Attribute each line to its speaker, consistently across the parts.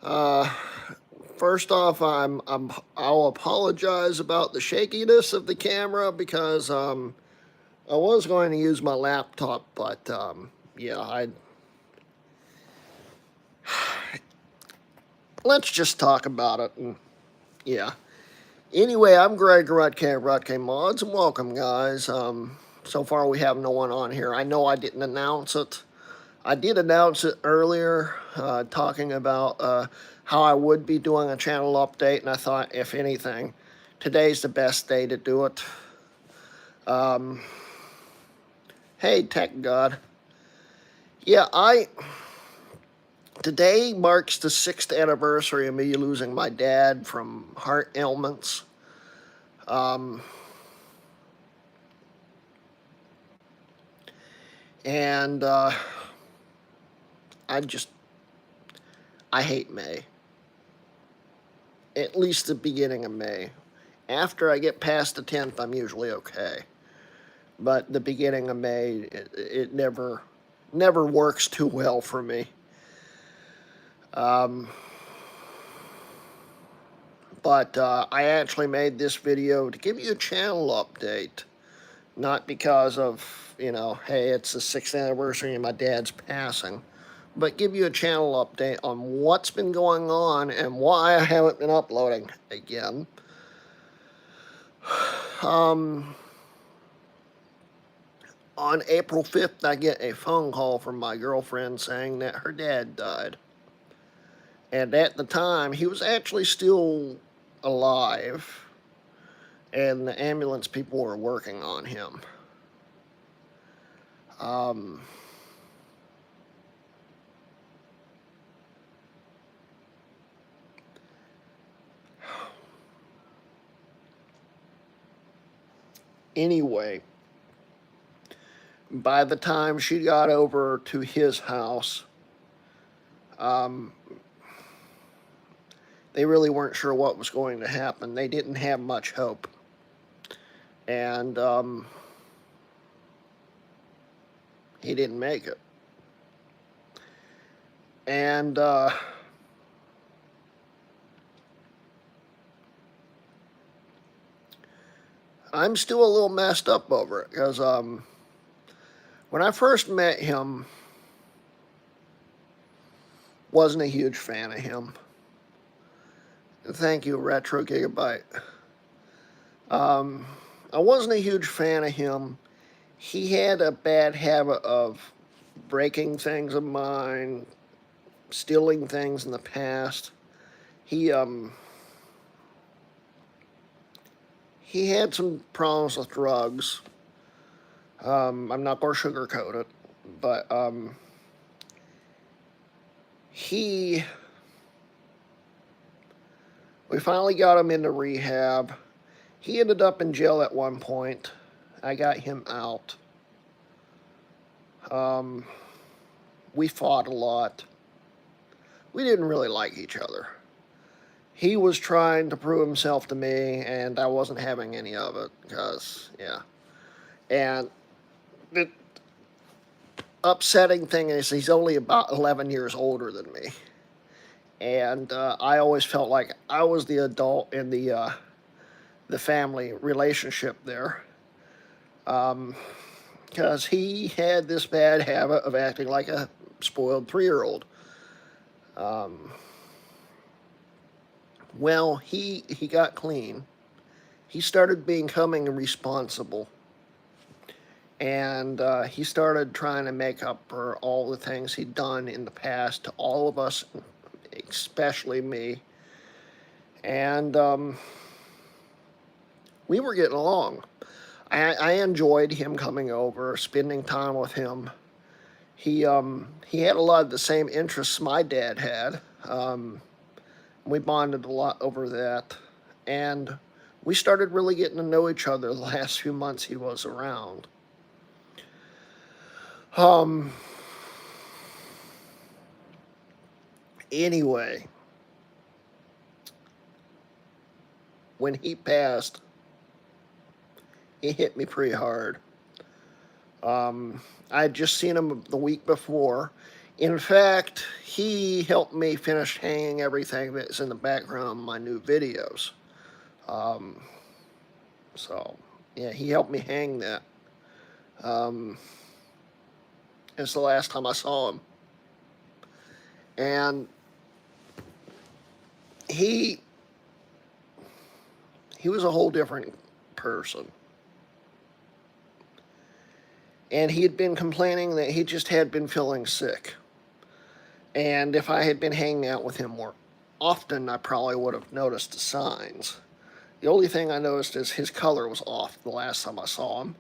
Speaker 1: Uh, First off, I'll apologize about the shakiness of the camera because I was going to use my laptop, but yeah, let's just talk about it. And yeah. Anyway, I'm Greg Rutke Mods, and welcome, guys. So far we have no one on here. I know I didn't announce it. I did announce it earlier, talking about how I would be doing a channel update, and I thought, if anything, today's the best day to do it. Hey, Tech God. Yeah, today marks the 6th anniversary of me losing my dad from heart ailments. And I just, I hate May. At least the beginning of May. After I get past the 10th, I'm usually okay. But the beginning of May, it never works too well for me. But I actually made this video to give you a channel update. Not because of, hey, it's the 6th anniversary of my dad's passing, but give you a channel update on what's been going on and why I haven't been uploading again. On April 5th, I get a phone call from my girlfriend saying that her dad died. And at the time, he was actually still alive, and the ambulance people were working on him. Anyway, by the time she got over to his house, they really weren't sure what was going to happen. They didn't have much hope. And he didn't make it. And I'm still a little messed up over it because when I first met him, wasn't a huge fan of him. Thank you, Retro Gigabyte. I wasn't a huge fan of him. He had a bad habit of breaking things of mine, stealing things in the past. He had some problems with drugs. I'm not going to sugarcoat it, but we finally got him into rehab. He ended up in jail at one point. I got him out. We fought a lot. We didn't really like each other. He was trying to prove himself to me, and I wasn't having any of it, because, yeah. And the upsetting thing is he's only about 11 years older than me. And I always felt like I was the adult in the family relationship there. Because he had this bad habit of acting like a spoiled 3-year-old. Well, he got clean. He started becoming responsible. And he started trying to make up for all the things he'd done in the past to all of us, especially me. And we were getting along. I enjoyed him coming over, spending time with him. He had a lot of the same interests my dad had. We bonded a lot over that. And we started really getting to know each other the last few months he was around. Anyway, when he passed, it hit me pretty hard. I had just seen him the week before. In fact, he helped me finish hanging everything that's in the background of my new videos. Um, so, yeah, he helped me hang that. It's the last time I saw him. And he was a whole different person. And he had been complaining that he just had been feeling sick. And if I had been hanging out with him more often, I probably would have noticed the signs. The only thing I noticed is his color was off the last time I saw him.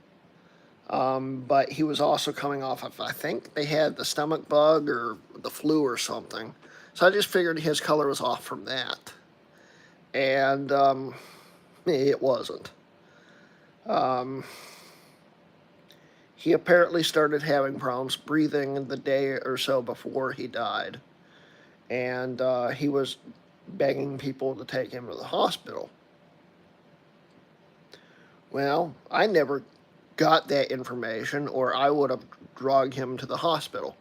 Speaker 1: But he was also coming off of, I think they had the stomach bug or the flu or something. So I just figured his color was off from that. And it wasn't. He apparently started having problems breathing the day or so before he died. And he was begging people to take him to the hospital. Well, I never got that information, or I would have dragged him to the hospital.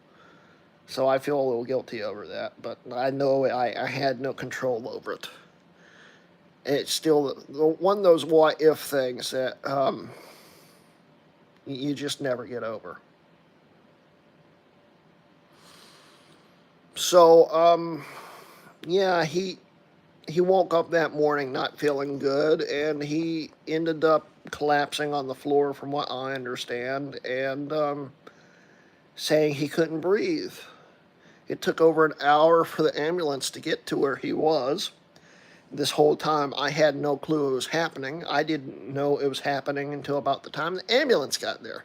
Speaker 1: So I feel a little guilty over that, but I know I had no control over it. It's still one of those what-if things that you just never get over. So, yeah, he woke up that morning not feeling good, and he ended up collapsing on the floor, from what I understand, and saying he couldn't breathe. It took over an hour for the ambulance to get to where he was. This whole time, I had no clue it was happening. I didn't know it was happening until about the time the ambulance got there.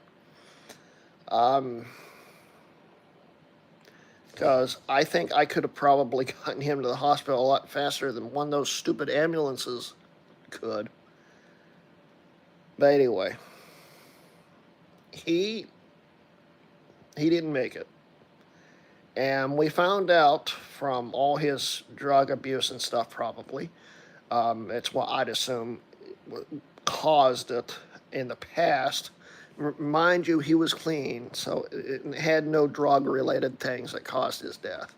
Speaker 1: Because I think I could have probably gotten him to the hospital a lot faster than one of those stupid ambulances could. But anyway, he didn't make it. And we found out from all his drug abuse and stuff, probably, it's what I'd assume caused it in the past. Mind you, he was clean, so it had no drug-related things that caused his death.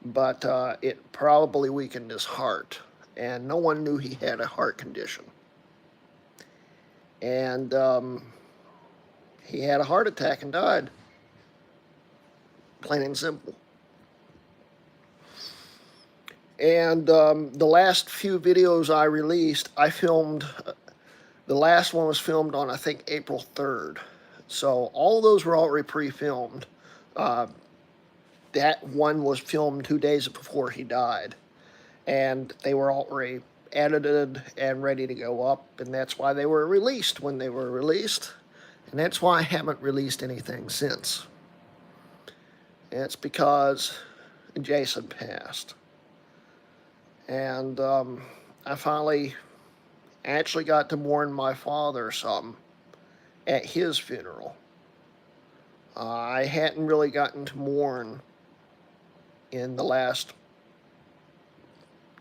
Speaker 1: But it probably weakened his heart, and no one knew he had a heart condition. And he had a heart attack and died. Plain and simple. And the last few videos I released, I filmed. The last one was filmed on, I think, April 3rd. So all those were already pre-filmed. That one was filmed 2 days before he died. And they were already edited and ready to go up. And that's why they were released when they were released. And that's why I haven't released anything since. And it's because Jason passed. And I finally actually got to mourn my father some at his funeral. I hadn't really gotten to mourn in the last,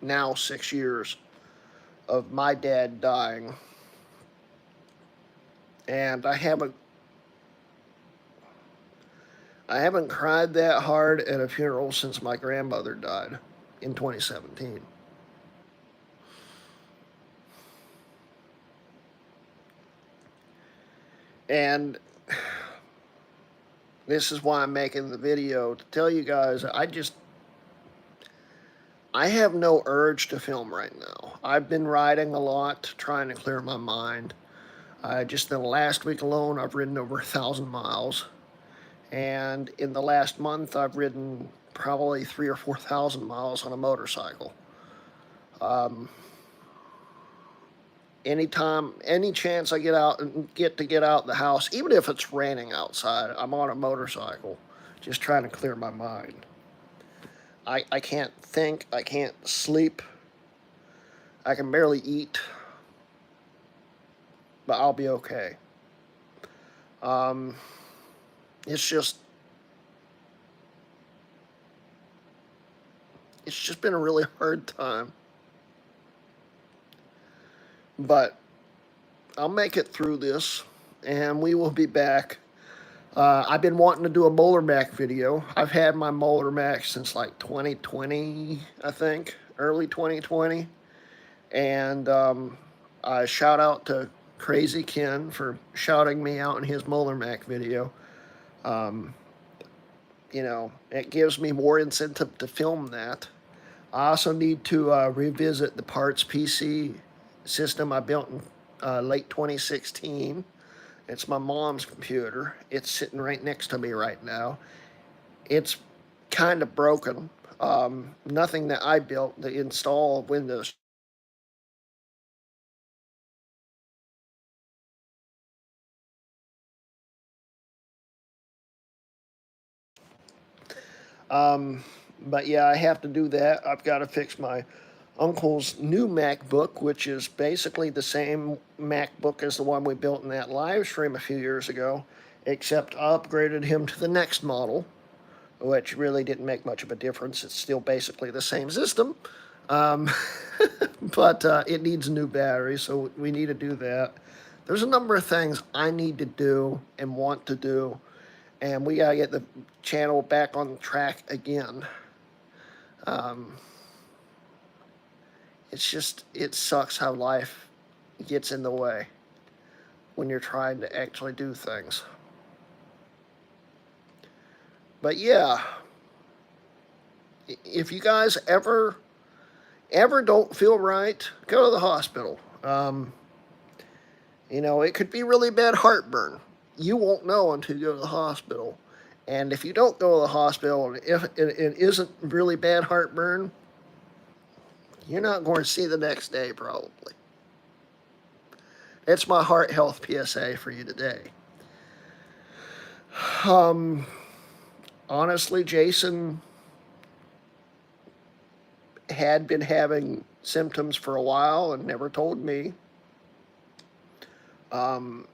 Speaker 1: now 6 years, of my dad dying. And I haven't cried that hard at a funeral since my grandmother died in 2017. And this is why I'm making the video, to tell you guys, I have no urge to film right now. I've been riding a lot, trying to clear my mind. Just in the last week alone, I've ridden over 1,000 miles. And in the last month, I've ridden probably 3,000 or 4,000 miles on a motorcycle. Anytime, any chance I get out and get out of the house, even if it's raining outside, I'm on a motorcycle, just trying to clear my mind. I can't think, I can't sleep, I can barely eat, but I'll be okay. It's just been a really hard time. But I'll make it through this, and we will be back I've been wanting to do a molar Mac video. I've had my molar Mac since like 2020, I think, early 2020. And shout out to Crazy Ken for shouting me out in his molar Mac video. Um, it gives me more incentive to film that. I also need to revisit the parts PC system I built in late 2016. It's my mom's computer. It's sitting right next to me right now. It's kind of broken. Nothing that I built to install Windows. But yeah, I have to do that. I've got to fix my uncle's new MacBook, which is basically the same MacBook as the one we built in that live stream a few years ago, except I upgraded him to the next model, which really didn't make much of a difference. It's still basically the same system, um, but it needs a new battery, so we need to do that. There's a number of things I need to do and want to do, and we gotta get the channel back on track again. It sucks how life gets in the way when you're trying to actually do things. But yeah, if you guys ever don't feel right, go to the hospital. It could be really bad heartburn. You won't know until you go to the hospital. And if you don't go to the hospital, and if it isn't really bad heartburn, you're not going to see the next day, probably. It's my heart health PSA for you today. Honestly, Jason had been having symptoms for a while and never told me. And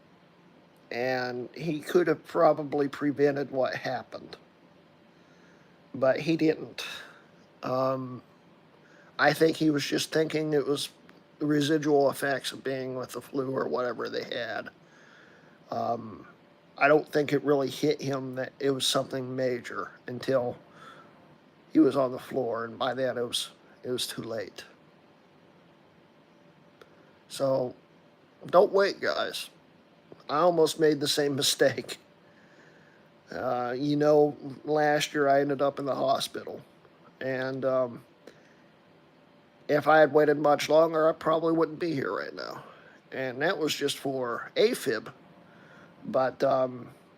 Speaker 1: he could have probably prevented what happened, but he didn't. I think he was just thinking it was the residual effects of being with the flu or whatever they had. I don't think it really hit him that it was something major until he was on the floor, and by then it was too late. So don't wait, guys. I almost made the same mistake. Last year I ended up in the hospital, and if I had waited much longer, I probably wouldn't be here right now. And that was just for Aphib, but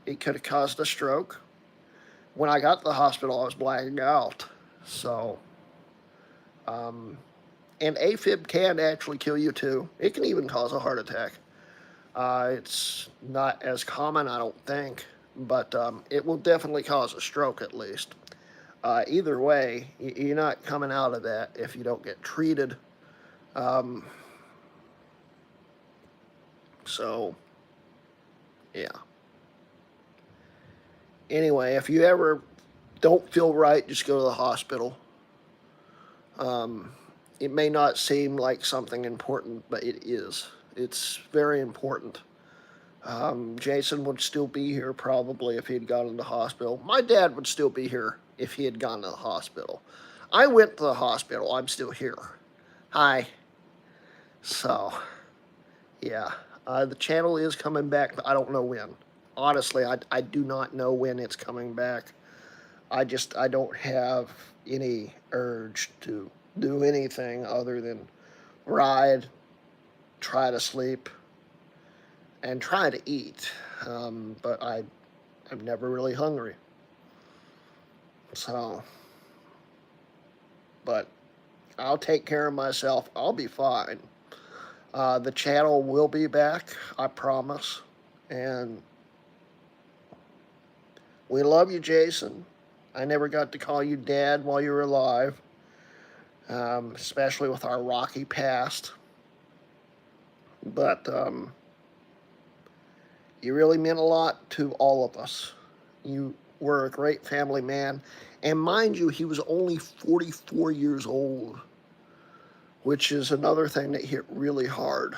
Speaker 1: it could have caused a stroke. When I got to the hospital, I was blacking out. So, and Aphib can actually kill you too. It can even cause a heart attack. It's not as common, I don't think, but it will definitely cause a stroke at least. Either way, you're not coming out of that if you don't get treated. So, yeah. Anyway, if you ever don't feel right, just go to the hospital. It may not seem like something important, but it is. It's very important. Jason would still be here probably if he'd gone to the hospital. My dad would still be here if he had gone to the hospital. I went to the hospital. I'm still here. Hi. So, yeah. The channel is coming back, but I don't know when. Honestly, I do not know when it's coming back. I don't have any urge to do anything other than ride, try to sleep, and try to eat. But I'm never really hungry. So, but I'll take care of myself. I'll be fine. The channel will be back, I promise. And we love you, Jason. I never got to call you Dad while you were alive, especially with our rocky past. But you really meant a lot to all of us. You were a great family man. And mind you, he was only 44 years old, which is another thing that hit really hard.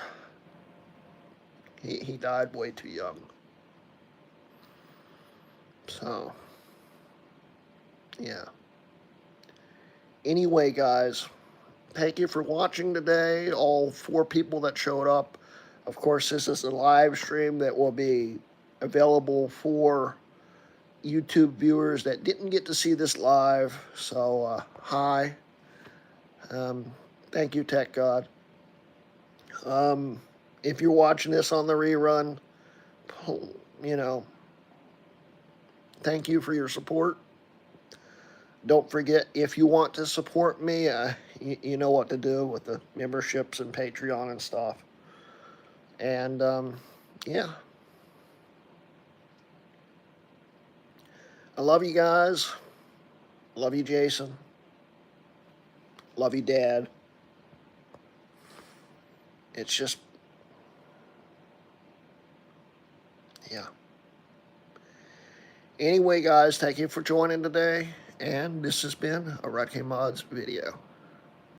Speaker 1: He died way too young. So, yeah. Anyway, guys, thank you for watching today, all 4 people that showed up. Of course, this is a live stream that will be available for YouTube viewers that didn't get to see this live. So, hi. Thank you, Tech God. If you're watching this on the rerun, you know, thank you for your support. Don't forget, if you want to support me, you know what to do with the memberships and Patreon and stuff. And, yeah. I love you guys. Love you, Jason. Love you, Dad. It's just, yeah. Anyway, guys, thank you for joining today. And this has been a Rod K Mods video.